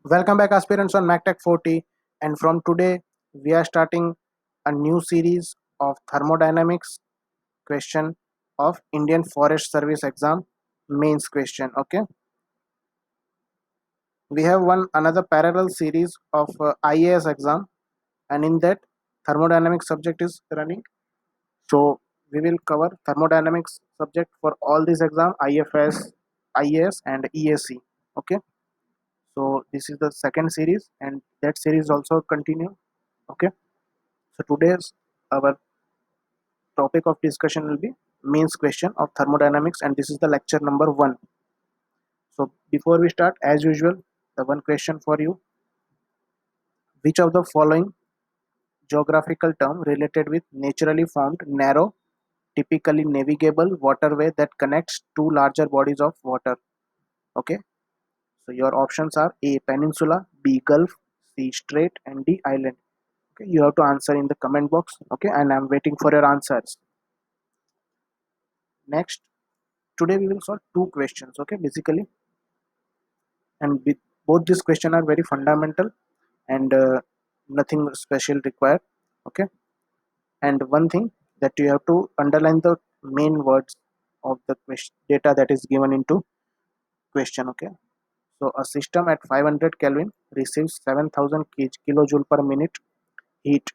Welcome back, aspirants on MacTech 40. And from today, we are starting a new series of thermodynamics question of Indian Forest Service exam mains question. Okay, we have one another parallel series of IAS exam, and in that, thermodynamics subject is running. So we will cover thermodynamics subject for all these exam IFS, IAS, and EAC. Okay, so this is the second series, and that series also continue. Okay. So today's our topic of discussion will be mains question of thermodynamics, and this is the lecture number 1. So before we start, as usual, the one question for you: which of the following geographical term related with naturally formed narrow, typically navigable waterway that connects two larger bodies of water? Okay. So your options are A peninsula, B gulf, C strait, and D island. Okay, you have to answer in the comment box. Okay, and I'm waiting for your answers. Next, today we will solve two questions. Okay, basically, and with both these questions are very fundamental, and nothing special required. Okay, and one thing that you have to underline the main words of the question data that is given into question. Okay, so a system at 500 Kelvin receives 7000 kilojoule per minute heat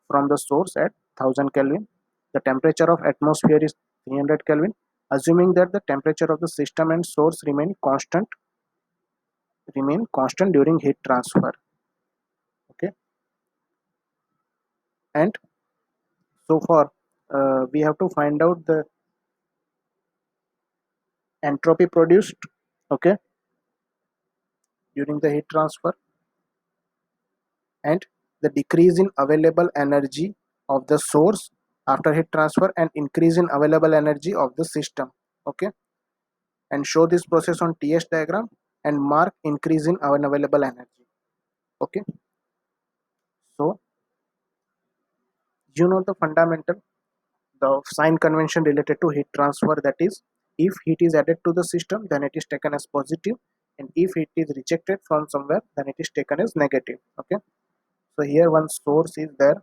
from the source at 1000 Kelvin. The temperature of atmosphere is 300 Kelvin. Assuming that the temperature of the system and source remain constant during heat transfer. Okay, and so far we have to find out the entropy produced, okay, during the heat transfer, and the decrease in available energy of the source after heat transfer and increase in available energy of the system. Okay, and show this process on TS diagram and mark increase in unavailable energy. Okay, so you know the fundamental, the sign convention related to heat transfer, that is, if heat is added to the system, then it is taken as positive, and if it is rejected from somewhere, then it is taken as negative. Okay, so here one source is there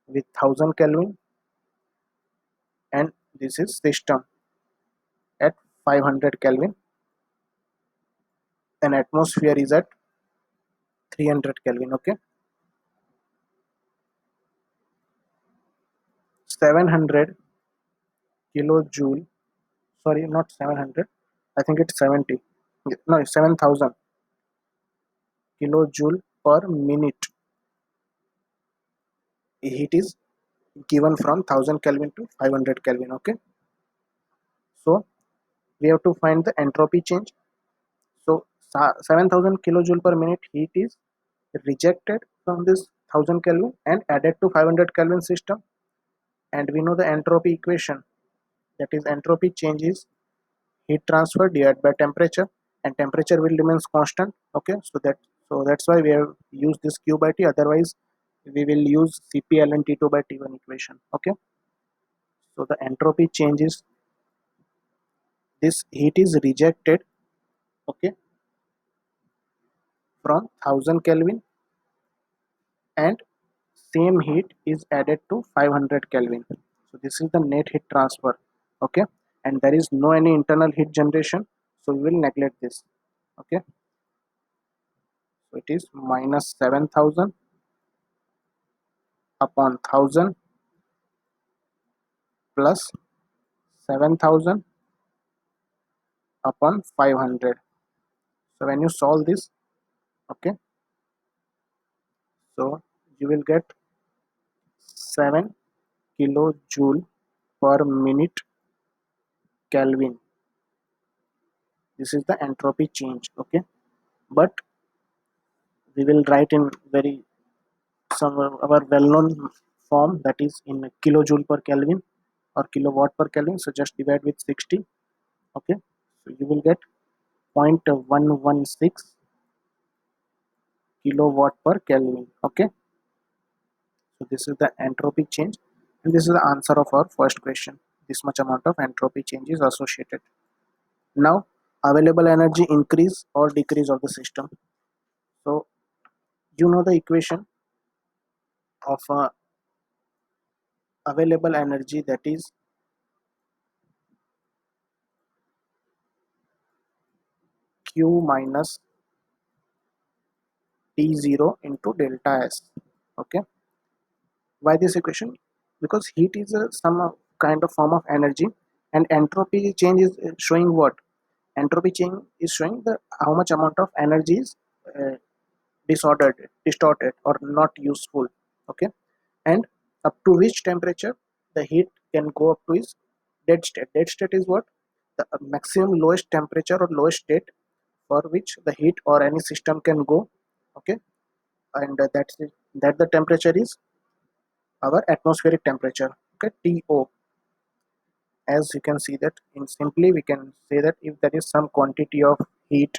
with 1000 Kelvin, and this is system at 500 Kelvin, and atmosphere is at 300 Kelvin. Okay, 700 kilojoule, sorry, not 700, I think it's 70, no, 7000 kilojoule per minute heat is given from 1000 Kelvin to 500 Kelvin. Okay, so we have to find the entropy change. So 7000 kilojoule per minute heat is rejected from this 1000 Kelvin and added to 500 Kelvin system, and we know the entropy equation, that is entropy change is heat transfer divided by temperature, and temperature will remains constant. Okay, so that's why we have used this Q by T, otherwise we will use Cp ln T2 by T1 equation. Okay, so the entropy change is this heat is rejected, okay, from 1000 Kelvin, and same heat is added to 500 Kelvin. So this is the net heat transfer. Okay, and there is no any internal heat generation, so we will neglect this. Okay, so it is minus 7000 upon 1000 plus 7000 upon 500. So when you solve this, okay, so you will get 7 kilojoule per minute Kelvin. This is the entropy change. Okay, but we will write in very some our well-known form, that is in kilojoule per Kelvin or kilowatt per Kelvin. So just divide with 60. Okay, so you will get 0.116 kilowatt per Kelvin. Okay, so this is the entropy change, and this is the answer of our first question. This much amount of entropy change is associated. Now available energy increase or decrease of the system. So you know the equation of available energy, that is Q minus T0 into delta S. Okay, why this equation? Because heat is some kind of form of energy, and entropy change is showing what? Entropy change is showing the how much amount of energy is uh, distorted or not useful. Okay, and up to which temperature the heat can go up to is dead state. Dead state is what? The maximum lowest temperature or lowest state for which the heat or any system can go. Okay, and that's it. That the temperature is our atmospheric temperature. Okay, TO. As you can see that in simply we can say that if there is some quantity of heat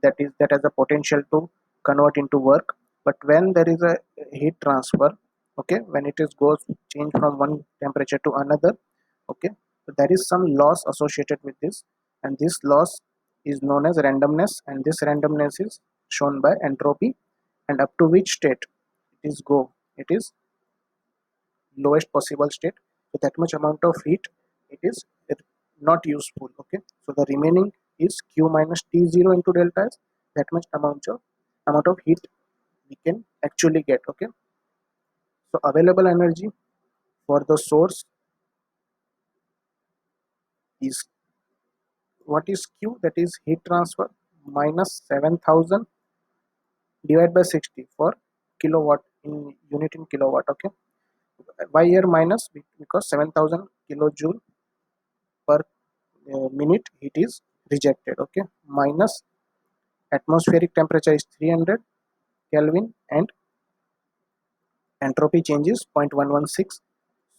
that has a potential to convert into work, but when there is a heat transfer, okay, when it is goes change from one temperature to another, okay, so there is some loss associated with this, and this loss is known as randomness, and this randomness is shown by entropy, and up to which state it is go, it is lowest possible state. So that much amount of heat, it is not useful. Okay, so the remaining is Q minus T0 into delta S. That much amount of heat we can actually get. Okay, so available energy for the source is, what is Q? That is heat transfer minus 7,000 divided by 60 for kilowatt in unit in kilowatt. Okay, why here minus? Because 7,000 kilojoule per minute heat is rejected. Okay, minus atmospheric temperature is 300 Kelvin, and entropy change is 0.116.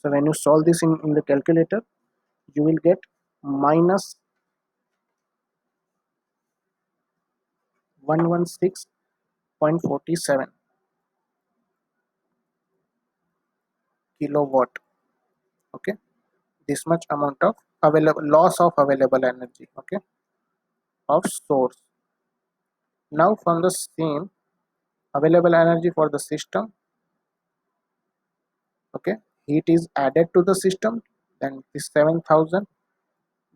So when you solve this in the calculator, you will get minus 116.47 kilowatt. Okay, this much amount of available loss of available energy. Okay, of source. Now from the same available energy for the system, okay, heat is added to the system, then this 7,000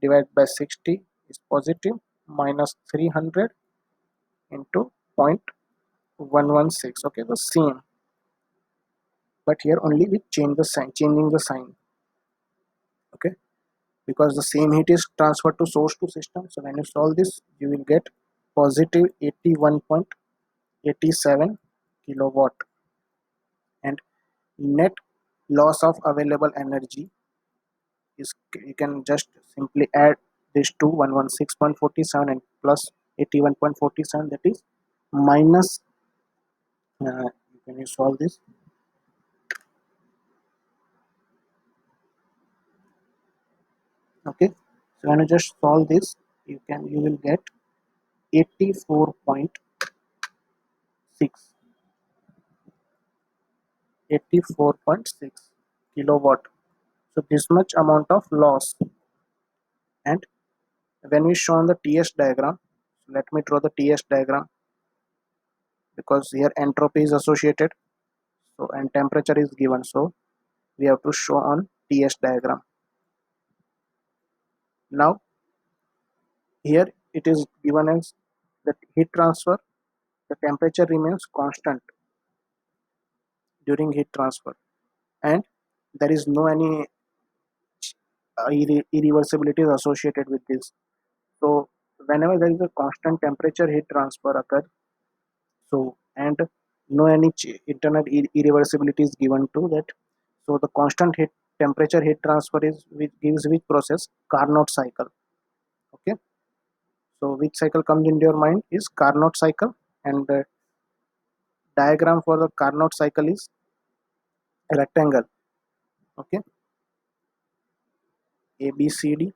divided by 60 is positive, minus 300 into 0.116. Okay, the same, but here only we change the sign, changing the sign. Okay, because the same heat is transferred to source to system, so when you solve this you will get positive 81.87 kilowatt, and net loss of available energy is, you can just simply add this to 116.47 and plus 81.47, that is minus, when you solve this, okay, so when you just solve this, you will get 84.6 84.6 kilowatt. So this much amount of loss. And when we show on the TS diagram, let me draw the TS diagram, because here entropy is associated, so and temperature is given, so we have to show on TS diagram. Now here it is given as the heat transfer, the temperature remains constant during heat transfer, and there is no any irreversibility associated with this. So whenever there is a constant temperature heat transfer occur, so and no any internal irreversibility is given to that, so the constant heat temperature heat transfer is which gives which process? Carnot cycle. Okay, so which cycle comes into your mind is Carnot cycle, and the diagram for the Carnot cycle is rectangle. Okay, ABCD,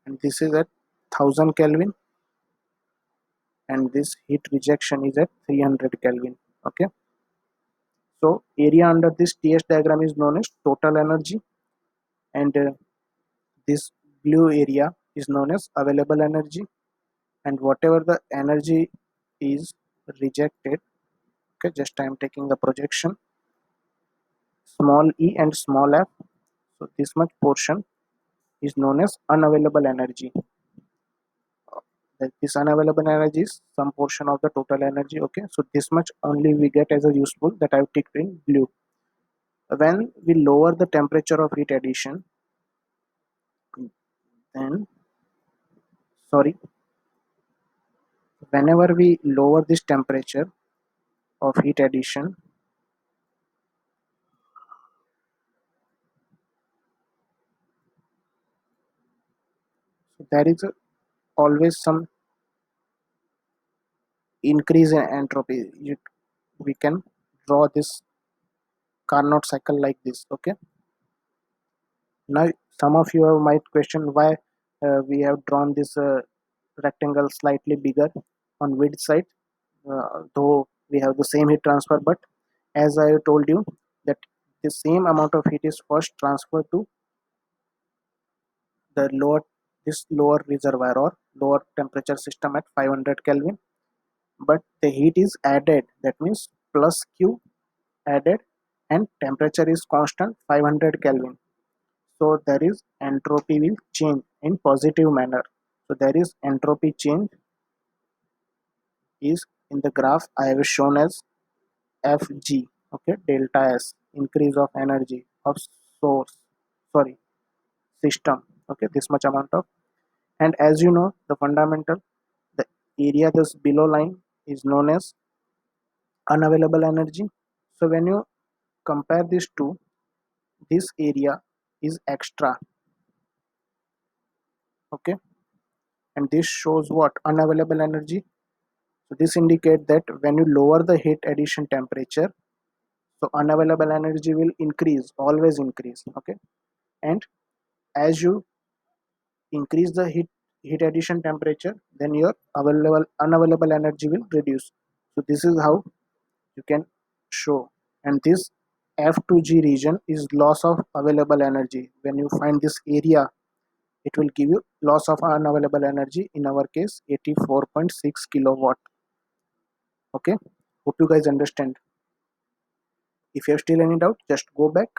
and this is at 1000 Kelvin, and this heat rejection is at 300 Kelvin. Okay, so area under this TS diagram is known as total energy, and this blue area is known as available energy, and whatever the energy is rejected, okay, just I am taking the projection small e and small f, so this much portion is known as unavailable energy. This unavailable energy is some portion of the total energy, okay, so this much only we get as a useful, that I've ticked in blue. When we lower the temperature of heat addition, then sorry, whenever we lower this temperature of heat addition, so there is always some increase in entropy. We can draw this Carnot cycle like this, okay. Now some of you might question why we have drawn this rectangle slightly bigger on width side, though we have the same heat transfer, but as I told you that the same amount of heat is first transferred to the lower reservoir or lower temperature system at 500 Kelvin, but the heat is added, that means plus Q added, and temperature is constant 500 Kelvin. So there is entropy will change in positive manner. So there is entropy change is in the graph I have shown as Fg, okay, delta S, increase of energy of source, sorry, system, okay, this much amount of, and as you know the fundamental, the area this below line is known as unavailable energy. So when you compare these two, this area is extra, okay, and this shows what unavailable energy. So this indicates that when you lower the heat addition temperature, so unavailable energy will increase, always increase, okay, and as you increase the heat addition temperature, then your available unavailable energy will reduce. So this is how you can show, and this F2G region is loss of available energy. When you find this area, it will give you loss of unavailable energy, in our case 84.6 kilowatt, okay. Hope you guys understand. If you have still any doubt, just go back